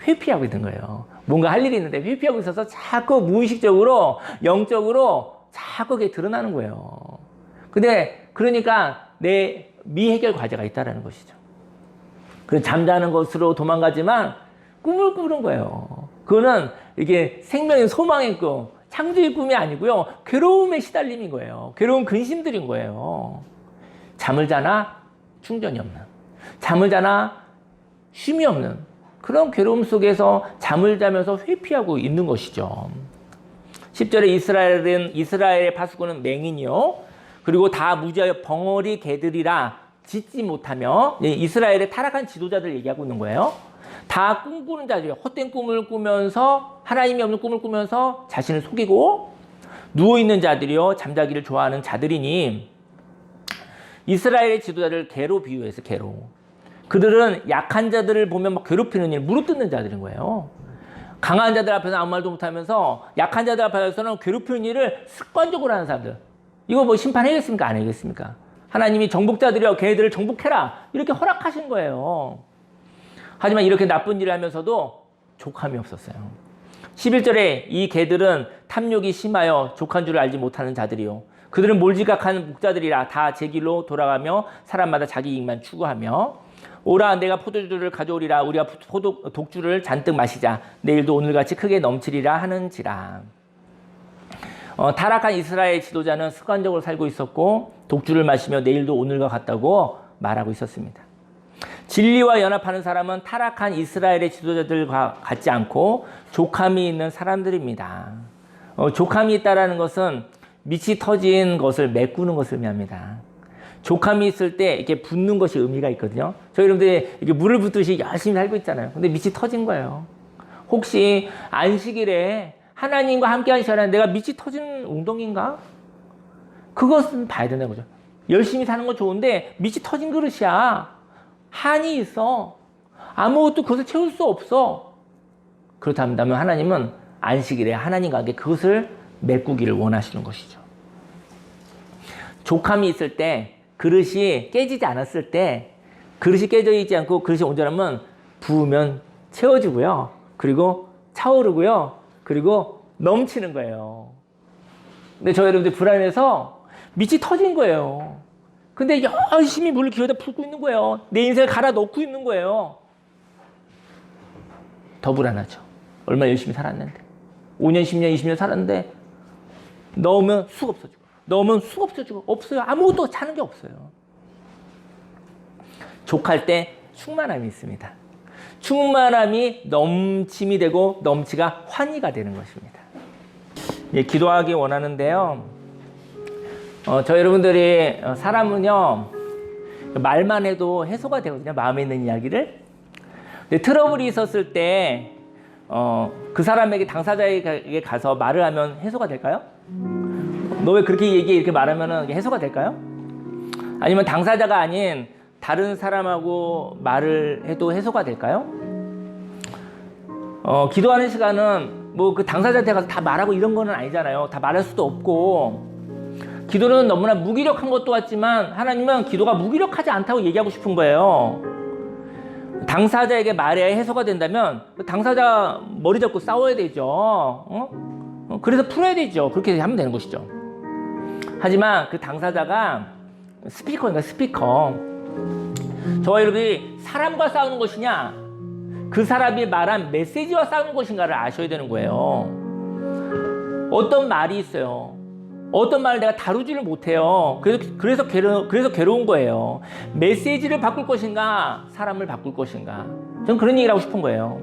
회피하고 있는 거예요. 뭔가 할 일이 있는데 회피하고 있어서 자꾸 무의식적으로, 영적으로 자꾸 그게 드러나는 거예요. 근데 그러니까 내 미해결 과제가 있다는 것이죠. 그래서 잠자는 것으로 도망가지만 꿈을 꾸는 거예요. 그거는 이게 생명의 소망의 꿈, 창조의 꿈이 아니고요. 괴로움의 시달림인 거예요. 괴로운 근심들인 거예요. 잠을 자나 충전이 없는, 잠을 자나 쉼이 없는 그런 괴로움 속에서 잠을 자면서 회피하고 있는 것이죠. 10절에 이스라엘의 파수꾼은 맹인이요. 그리고 다 무지하여 벙어리 개들이라 짖지 못하며, 이스라엘의 타락한 지도자들 얘기하고 있는 거예요. 다 꿈꾸는 자들이에요. 헛된 꿈을 꾸면서, 하나님이 없는 꿈을 꾸면서 자신을 속이고 누워있는 자들이요. 잠자기를 좋아하는 자들이니, 이스라엘의 지도자를 개로 비유해서 개로. 그들은 약한 자들을 보면 막 괴롭히는 일, 무릎 뜯는 자들인 거예요. 강한 자들 앞에서 아무 말도 못하면서 약한 자들 앞에서는 괴롭히는 일을 습관적으로 하는 사람들. 이거 뭐 심판해야겠습니까? 안 해야겠습니까? 하나님이 정복자들이여 걔네들을 정복해라 이렇게 허락하신 거예요. 하지만 이렇게 나쁜 일을 하면서도 족함이 없었어요. 11절에 이 개들은 탐욕이 심하여 족한 줄을 알지 못하는 자들이요. 그들은 몰지각한 목자들이라 다 제 길로 돌아가며 사람마다 자기 이익만 추구하며, 오라 내가 포도주를 가져오리라. 우리가 독주를 잔뜩 마시자. 내일도 오늘같이 크게 넘치리라 하는지라. 타락한 이스라엘 지도자는 습관적으로 살고 있었고 독주를 마시며 내일도 오늘과 같다고 말하고 있었습니다. 진리와 연합하는 사람은 타락한 이스라엘의 지도자들과 같지 않고 족함이 있는 사람들입니다. 족함이 있다는 것은 밑이 터진 것을 메꾸는 것을 의미합니다. 족함이 있을 때 이렇게 붓는 것이 의미가 있거든요. 저희 여러분들이 이렇게 물을 붓듯이 열심히 살고 있잖아요. 근데 밑이 터진 거예요. 혹시 안식일에 하나님과 함께 하는 시간에 내가 밑이 터진 웅덩이인가? 그것은 봐야 된다는 거죠. 열심히 사는 건 좋은데 밑이 터진 그릇이야. 한이 있어. 아무것도 그것을 채울 수 없어. 그렇다면 하나님은 안식일에 하나님과 함께 그것을 메꾸기를 원하시는 것이죠. 족함이 있을 때, 그릇이 깨지지 않았을 때, 그릇이 깨져 있지 않고 그릇이 온전하면 부으면 채워지고요. 그리고 차오르고요. 그리고 넘치는 거예요. 근데 저희 여러분들 불안해서 밑이 터진 거예요. 근데 열심히 물을 기어다 붓고 있는 거예요. 내 인생을 갈아 넣고 있는 거예요. 더 불안하죠. 얼마나 열심히 살았는데. 5년, 10년, 20년 살았는데 넣으면 쑥 없어지고, 넣으면 쑥 없어지고, 없어요. 아무것도 차는 게 없어요. 족할 때 충만함이 있습니다. 충만함이 넘침이 되고 넘치가 환희가 되는 것입니다. 예, 기도하기 원하는데요. 저 여러분들이 사람은요 말만 해도 해소가 되거든요. 마음에 있는 이야기를. 근데 트러블이 있었을 때 그 사람에게 당사자에게 가서 말을 하면 해소가 될까요? 너 왜 그렇게 얘기해? 이렇게 말하면 해소가 될까요? 아니면 당사자가 아닌 다른 사람하고 말을 해도 해소가 될까요? 기도하는 시간은 뭐 그 당사자한테 가서 다 말하고 이런 거는 아니잖아요. 다 말할 수도 없고. 기도는 너무나 무기력한 것도 같지만 하나님은 기도가 무기력하지 않다고 얘기하고 싶은 거예요. 당사자에게 말해야 해소가 된다면 당사자 머리 잡고 싸워야 되죠. 그래서 풀어야 되죠. 그렇게 하면 되는 것이죠. 하지만 그 당사자가 스피커인가 스피커. 저와 여러분이 사람과 싸우는 것이냐 그 사람이 말한 메시지와 싸우는 것인가를 아셔야 되는 거예요. 어떤 말이 있어요. 어떤 말을 내가 다루지를 못해요. 그래서 괴로운 거예요. 메시지를 바꿀 것인가 사람을 바꿀 것인가. 저는 그런 얘기를 하고 싶은 거예요.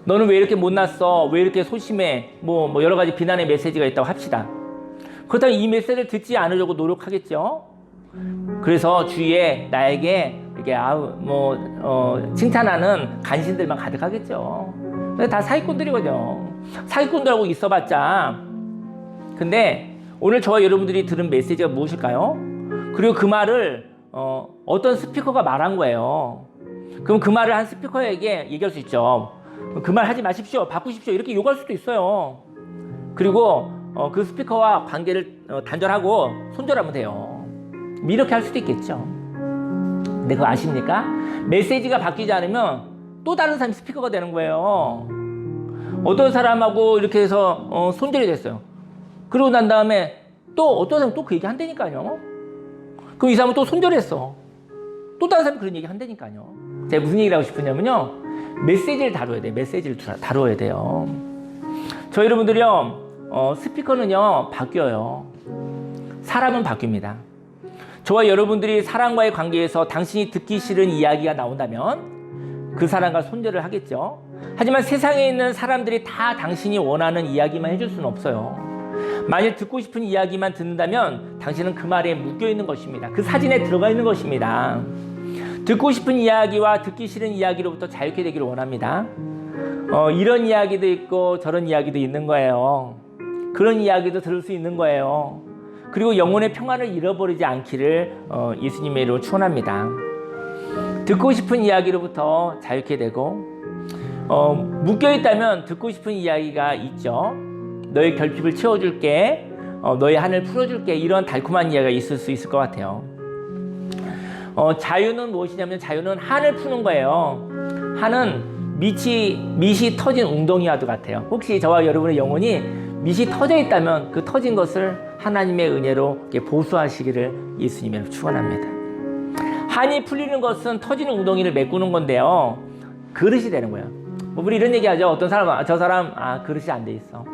너는 왜 이렇게 못났어? 왜 이렇게 소심해? 뭐 여러 가지 비난의 메시지가 있다고 합시다. 그렇다면 이 메시지를 듣지 않으려고 노력하겠죠. 그래서 주위에 나에게 이게 칭찬하는 간신들만 가득하겠죠. 다 사기꾼들이거든요. 사기꾼들하고 있어봤자. 근데 오늘 저와 여러분들이 들은 메시지가 무엇일까요? 그리고 그 말을 어떤 스피커가 말한 거예요. 그럼 그 말을 한 스피커에게 얘기할 수 있죠. 그 말 하지 마십시오, 바꾸십시오, 이렇게 요구할 수도 있어요. 그리고 그 스피커와 관계를 단절하고 손절하면 돼요. 이렇게 할 수도 있겠죠. 근데 그거 아십니까? 메시지가 바뀌지 않으면 또 다른 사람이 스피커가 되는 거예요. 어떤 사람하고 이렇게 해서 손절이 됐어요. 그러고 난 다음에 또 어떤 사람이 또 그 얘기 한다니까요. 그럼 이 사람은 또 손절했어. 또 다른 사람이 그런 얘기 한다니까요. 제가 무슨 얘기를 하고 싶으냐면요, 메시지를 다뤄야 돼요. 메시지를 다뤄야 돼요. 저 여러분들이요, 스피커는요 바뀌어요. 사람은 바뀝니다. 저와 여러분들이 사람과의 관계에서 당신이 듣기 싫은 이야기가 나온다면 그 사람과 손절을 하겠죠. 하지만 세상에 있는 사람들이 다 당신이 원하는 이야기만 해줄 수는 없어요. 만일 듣고 싶은 이야기만 듣는다면 당신은 그 말에 묶여 있는 것입니다. 그 사진에 들어가 있는 것입니다. 듣고 싶은 이야기와 듣기 싫은 이야기로부터 자유케 되기를 원합니다. 이런 이야기도 있고 저런 이야기도 있는 거예요. 그런 이야기도 들을 수 있는 거예요. 그리고 영혼의 평안을 잃어버리지 않기를 예수님의 이름으로 축원합니다. 듣고 싶은 이야기로부터 자유케 되고, 묶여있다면 듣고 싶은 이야기가 있죠. 너의 결핍을 채워줄게, 너의 한을 풀어줄게, 이런 달콤한 이야기가 있을 수 있을 것 같아요. 자유는 무엇이냐면 자유는 한을 푸는 거예요. 한은 밑이 터진 웅덩이와도 같아요. 혹시 저와 여러분의 영혼이 밑이 터져 있다면 그 터진 것을 하나님의 은혜로 보수하시기를 예수님으로 축원합니다. 한이 풀리는 것은 터진 웅덩이를 메꾸는 건데요, 그릇이 되는 거예요. 우리 이런 얘기하죠. 어떤 사람은 저 사람 그릇이 안 돼 있어,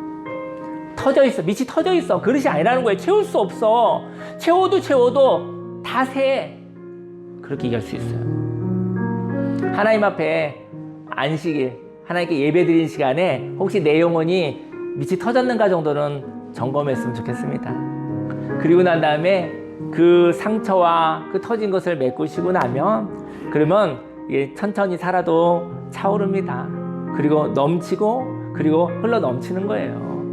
터져 있어, 밑이 터져 있어. 그릇이 아니라는 거예요. 채울 수 없어. 채워도 다 새. 그렇게 얘기할 수 있어요. 하나님 앞에 안식일, 하나님께 예배드리는 시간에 혹시 내 영혼이 밑이 터졌는가 정도는 점검했으면 좋겠습니다. 그리고 난 다음에 그 상처와 그 터진 것을 메꾸시고 나면, 그러면 천천히 살아도 차오릅니다. 그리고 넘치고, 그리고 흘러 넘치는 거예요.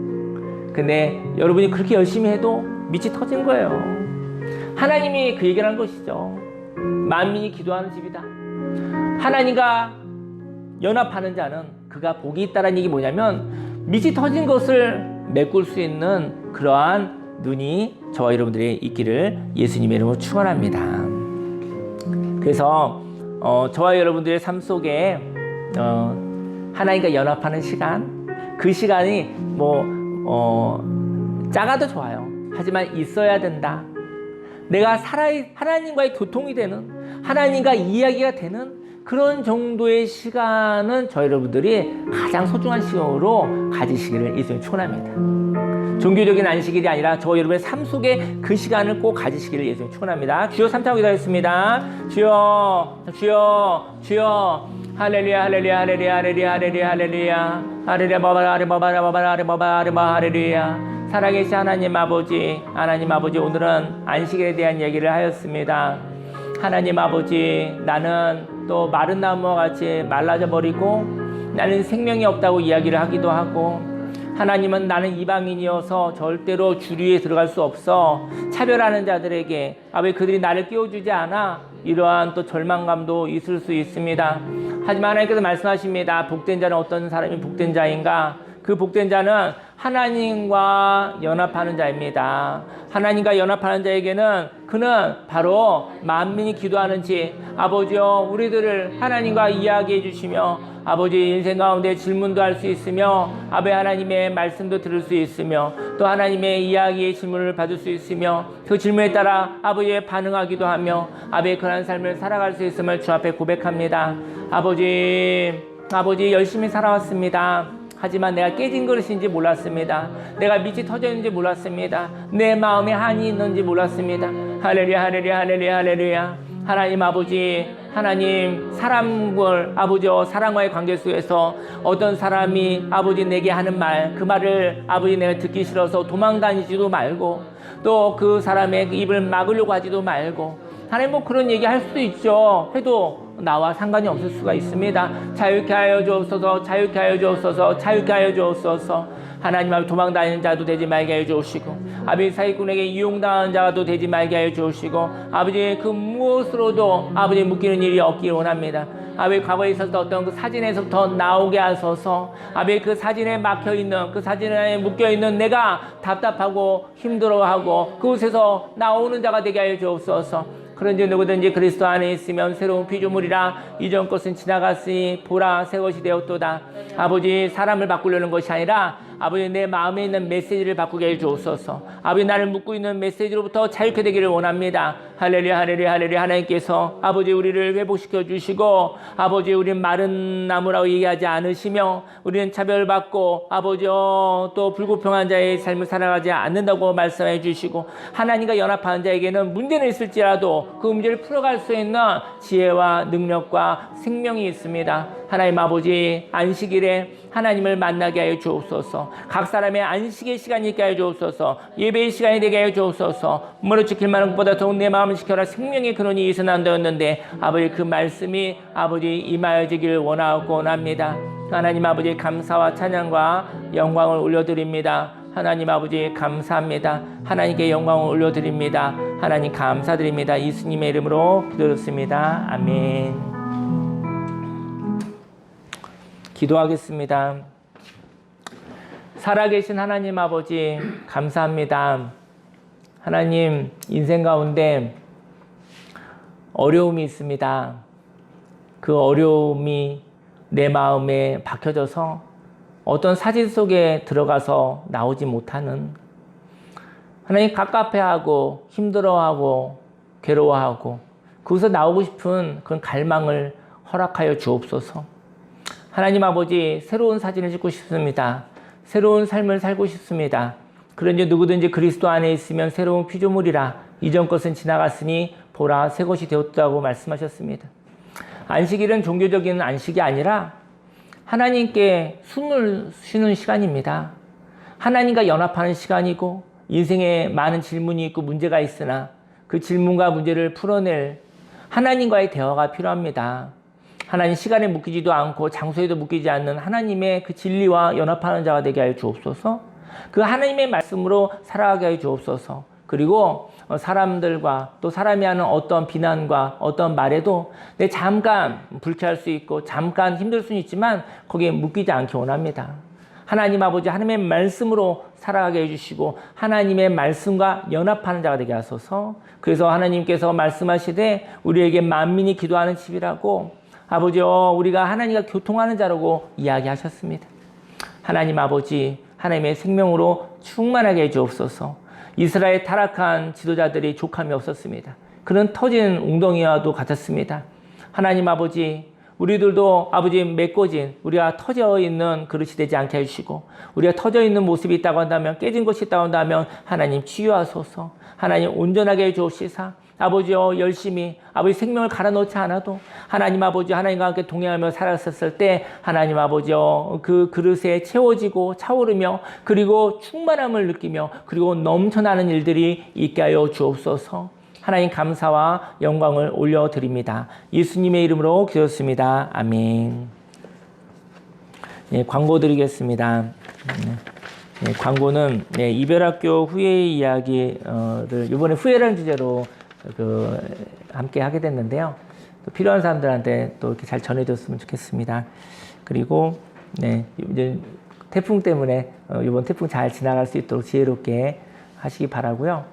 근데 여러분이 그렇게 열심히 해도 밑이 터진 거예요. 하나님이 그 얘기를 한 것이죠. 만민이 기도하는 집이다. 하나님과 연합하는 자는 그가 복이 있다는 얘기 뭐냐면, 밑이 터진 것을 메꿀 수 있는 그러한 눈이 저와 여러분들이 있기를 예수님의 이름으로 축원합니다. 그래서 저와 여러분들의 삶 속에 하나님과 연합하는 시간, 그 시간이 작아도 좋아요. 하지만 있어야 된다. 내가 하나님과의 교통이 되는, 하나님과 이야기가 되는 그런 정도의 시간은 저희 여러분들이 가장 소중한 시간으로 가지시기를 예수님 축원합니다. 종교적인 안식일이 아니라 저 여러분의 삶 속에 그 시간을 꼭 가지시기를 예수님 축원합니다. 주여 3차고 기도하겠습니다. 주여, 주여, 주여. 할렐루야, 할렐루야, 할렐루야, 할렐루야, 할렐루야, 할렐루야, 할렐루야, 할렐루야. 살아계신 하나님 아버지, 하나님 아버지, 오늘은 안식일에 대한 얘기를 하였습니다. 하나님 아버지, 나는 또 마른 나무와 같이 말라져 버리고 나는 생명이 없다고 이야기를 하기도 하고, 하나님은 나는 이방인이어서 절대로 주류에 들어갈 수 없어 차별하는 자들에게 왜 그들이 나를 끼워주지 않아, 이러한 또 절망감도 있을 수 있습니다. 하지만 하나님께서 말씀하십니다. 복된 자는 어떤 사람이 복된 자인가? 그 복된 자는 하나님과 연합하는 자입니다. 하나님과 연합하는 자에게는 그는 바로 만민이 기도하는 집, 아버지여 우리들을 하나님과 이야기해 주시며, 아버지 인생 가운데 질문도 할 수 있으며, 아버지 하나님의 말씀도 들을 수 있으며, 또 하나님의 이야기의 질문을 받을 수 있으며, 그 질문에 따라 아버지에 반응하기도 하며, 아버지의 그런 삶을 살아갈 수 있음을 주 앞에 고백합니다. 아버지 열심히 살아왔습니다. 하지만 내가 깨진 그릇인지 몰랐습니다. 내가 밑이 터져 있는지 몰랐습니다. 내 마음에 한이 있는지 몰랐습니다. 할렐루야, 할렐루야, 할렐루야, 할렐루야. 하나님 아버지, 하나님 사람을 아버지와 사랑과의 관계 속에서 어떤 사람이 아버지 내게 하는 말, 그 말을 아버지 내가 듣기 싫어서 도망 다니지도 말고 또 그 사람의 입을 막으려고 하지도 말고 하나님 뭐 그런 얘기 할 수도 있죠. 해도 나와 상관이 없을 수가 있습니다. 자유케 하여 주옵소서, 자유케 하여 주옵소서, 자유케 하여 주옵소서. 하나님 앞에 도망다니는 자도 되지 말게 하여 주시고 아버지 사기꾼에게 이용당하는 자도 되지 말게 하여 주시고 아버지 그 무엇으로도 아버지 묶이는 일이 없기를 원합니다. 아버지 과거에 있었던 어떤 그 사진에서부터 나오게 하소서. 아버지 그 사진에 막혀있는 그 사진에 묶여있는 내가 답답하고 힘들어하고 그곳에서 나오는 자가 되게 하여 주옵소서. 그런지 누구든지 그리스도 안에 있으면 새로운 피조물이라 이전 것은 지나갔으니 보라 새 것이 되었도다. 아버지 사람을 바꾸려는 것이 아니라 아버지 내 마음에 있는 메시지를 바꾸게 해주옵소서. 아버지 나를 묶고 있는 메시지로부터 자유케 되기를 원합니다. 할렐루야 할렐루야 할렐루야. 하나님께서 아버지 우리를 회복시켜 주시고 아버지 우리는 마른 나무라고 얘기하지 않으시며 우리는 차별받고 아버지 또 불공평한 자의 삶을 살아가지 않는다고 말씀해 주시고 하나님과 연합하는 자에게는 문제는 있을지라도 그 문제를 풀어갈 수 있는 지혜와 능력과 생명이 있습니다. 하나님 아버지 안식일에 하나님을 만나게 하여 주옵소서. 각 사람의 안식의 시간이 있게 하여 주옵소서. 예배의 시간이 되게 하여 주옵소서. 무릇 지킬 만한 것보다 더욱 내 마음을 지켜라. 생명의 근원이 이선한다였는데 아버지 그 말씀이 아버지 임하여지기를 원하고 원합니다. 하나님 아버지 감사와 찬양과 영광을 올려드립니다. 하나님 아버지 감사합니다. 하나님께 영광을 올려드립니다. 하나님 감사드립니다. 예수님의 이름으로 기도드렸습니다. 아멘. 기도하겠습니다. 살아계신 하나님 아버지 감사합니다. 하나님 인생 가운데 어려움이 있습니다. 그 어려움이 내 마음에 박혀져서 어떤 사진 속에 들어가서 나오지 못하는 하나님 갑갑해하고 힘들어하고 괴로워하고 거기서 나오고 싶은 그런 갈망을 허락하여 주옵소서. 하나님 아버지 새로운 사진을 찍고 싶습니다. 새로운 삶을 살고 싶습니다. 그런지 누구든지 그리스도 안에 있으면 새로운 피조물이라 이전 것은 지나갔으니 보라 새 것이 되었다고 말씀하셨습니다. 안식일은 종교적인 안식이 아니라 하나님께 숨을 쉬는 시간입니다. 하나님과 연합하는 시간이고 인생에 많은 질문이 있고 문제가 있으나 그 질문과 문제를 풀어낼 하나님과의 대화가 필요합니다. 하나님 시간에 묶이지도 않고 장소에도 묶이지 않는 하나님의 그 진리와 연합하는 자가 되게 하여 주옵소서. 그 하나님의 말씀으로 살아가게 하여 주옵소서. 그리고 사람들과 또 사람이 하는 어떤 비난과 어떤 말에도 내 잠깐 불쾌할 수 있고 잠깐 힘들 수는 있지만 거기에 묶이지 않기 원합니다. 하나님 아버지 하나님의 말씀으로 살아가게 해주시고 하나님의 말씀과 연합하는 자가 되게 하소서. 그래서 하나님께서 말씀하시되 우리에게 만민이 기도하는 집이라고 아버지요 우리가 하나님과 교통하는 자라고 이야기하셨습니다. 하나님 아버지 하나님의 생명으로 충만하게 해주옵소서. 이스라엘 타락한 지도자들이 족함이 없었습니다. 그런 터진 웅덩이와도 같았습니다. 하나님 아버지 우리들도 아버지 메꿔진 우리가 터져 있는 그릇이 되지 않게 해주시고 우리가 터져 있는 모습이 있다고 한다면 깨진 것이 있다고 한다면 하나님 치유하소서. 하나님 온전하게 해주옵시사. 아버지요 열심히 아버지 생명을 갈아넣지 않아도 하나님 아버지 하나님과 함께 동행하며 살았었을 때 하나님 아버지요 그 그릇에 채워지고 차오르며 그리고 충만함을 느끼며 그리고 넘쳐나는 일들이 있게 하여 주옵소서. 하나님 감사와 영광을 올려드립니다. 예수님의 이름으로 기도했습니다. 아멘. 광고 드리겠습니다. 광고는 이별학교 후회의 이야기를 이번에 후회라는 주제로 함께 하게 됐는데요. 또 필요한 사람들한테 또 이렇게 잘 전해줬으면 좋겠습니다. 그리고 이제 태풍 때문에 이번 태풍 잘 지나갈 수 있도록 지혜롭게 하시기 바라고요.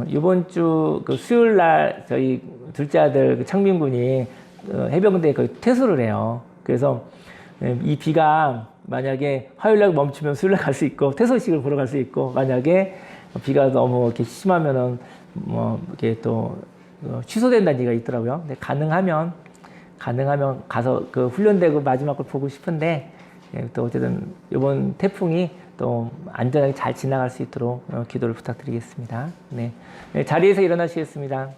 이번 주 수요일 날 저희 둘째 아들 창민 군이 해병대에 거의 퇴소를 해요. 그래서 이 비가 만약에 화요일 날 멈추면 수요일 날 갈 수 있고 퇴소식을 보러 갈 수 있고 만약에 비가 너무 이렇게 심하면은 이렇게 또 취소된다는 얘기가 있더라고요. 근데 가능하면 가서 그 훈련되고 마지막 걸 보고 싶은데 또 어쨌든 이번 태풍이 또 안전하게 잘 지나갈 수 있도록 기도를 부탁드리겠습니다. 자리에서 일어나시겠습니다.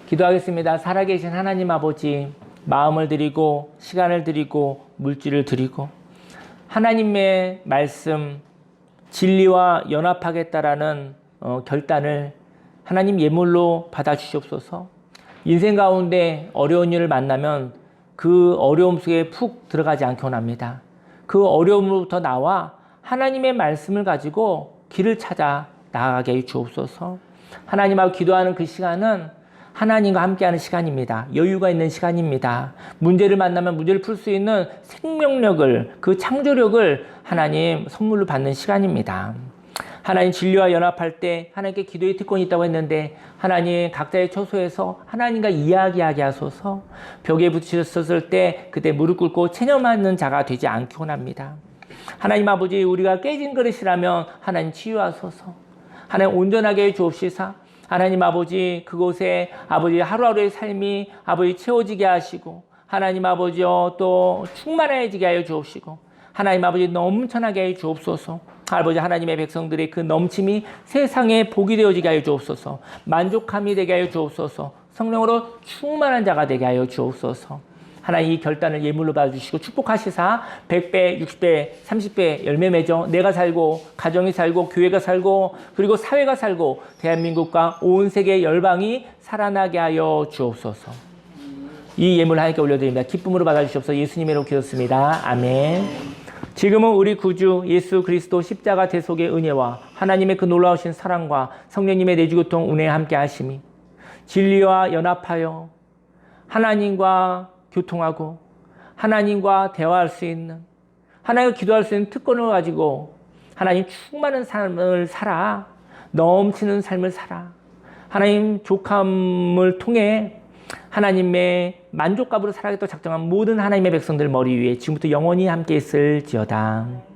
기도하겠습니다. 살아계신 하나님 아버지, 마음을 드리고 시간을 드리고 물질을 드리고 하나님의 말씀 진리와 연합하겠다라는 결단을 하나님 예물로 받아주시옵소서. 인생 가운데 어려운 일을 만나면 그 어려움 속에 푹 들어가지 않게 원합니다. 그 어려움으로부터 나와 하나님의 말씀을 가지고 길을 찾아 나아가게 해 주옵소서. 하나님하고 기도하는 그 시간은 하나님과 함께하는 시간입니다. 여유가 있는 시간입니다. 문제를 만나면 문제를 풀 수 있는 생명력을, 그 창조력을 하나님 선물로 받는 시간입니다. 하나님 진리와 연합할 때 하나님께 기도의 특권이 있다고 했는데 하나님 각자의 처소에서 하나님과 이야기하게 하소서. 벽에 부딪혔을 때 그때 무릎 꿇고 체념하는 자가 되지 않게 원합니다. 하나님 아버지, 우리가 깨진 그릇이라면 하나님 치유하소서. 하나님 온전하게 주옵시사. 하나님 아버지, 그곳에 아버지 하루하루의 삶이 아버지 채워지게 하시고 하나님 아버지여 또 충만해지게 하여 주옵시고 하나님 아버지 넘쳐나게 하여 주옵소서. 아버지 하나님의 백성들의 그 넘침이 세상에 복이 되어지게 하여 주옵소서. 만족함이 되게 하여 주옵소서. 성령으로 충만한 자가 되게 하여 주옵소서. 하나님 이 결단을 예물로 받아주시고 축복하시사 100배, 60배, 30배 열매 맺어 내가 살고 가정이 살고 교회가 살고 그리고 사회가 살고 대한민국과 온 세계 열방이 살아나게 하여 주옵소서. 이 예물 하나님께 올려드립니다. 기쁨으로 받아주시옵소서. 예수님의 이름으로 기도했습니다. 아멘. 지금은 우리 구주 예수 그리스도 십자가 대속의 은혜와 하나님의 그 놀라우신 사랑과 성령님의 내주교통 은혜에 함께 하심이 진리와 연합하여 하나님과 교통하고 하나님과 대화할 수 있는 하나님과 기도할 수 있는 특권을 가지고 하나님 충만한 삶을 살아 넘치는 삶을 살아 하나님 족함을 통해 하나님의 만족감으로 살아가겠다고 작정한 모든 하나님의 백성들 머리 위에 지금부터 영원히 함께 있을지어다.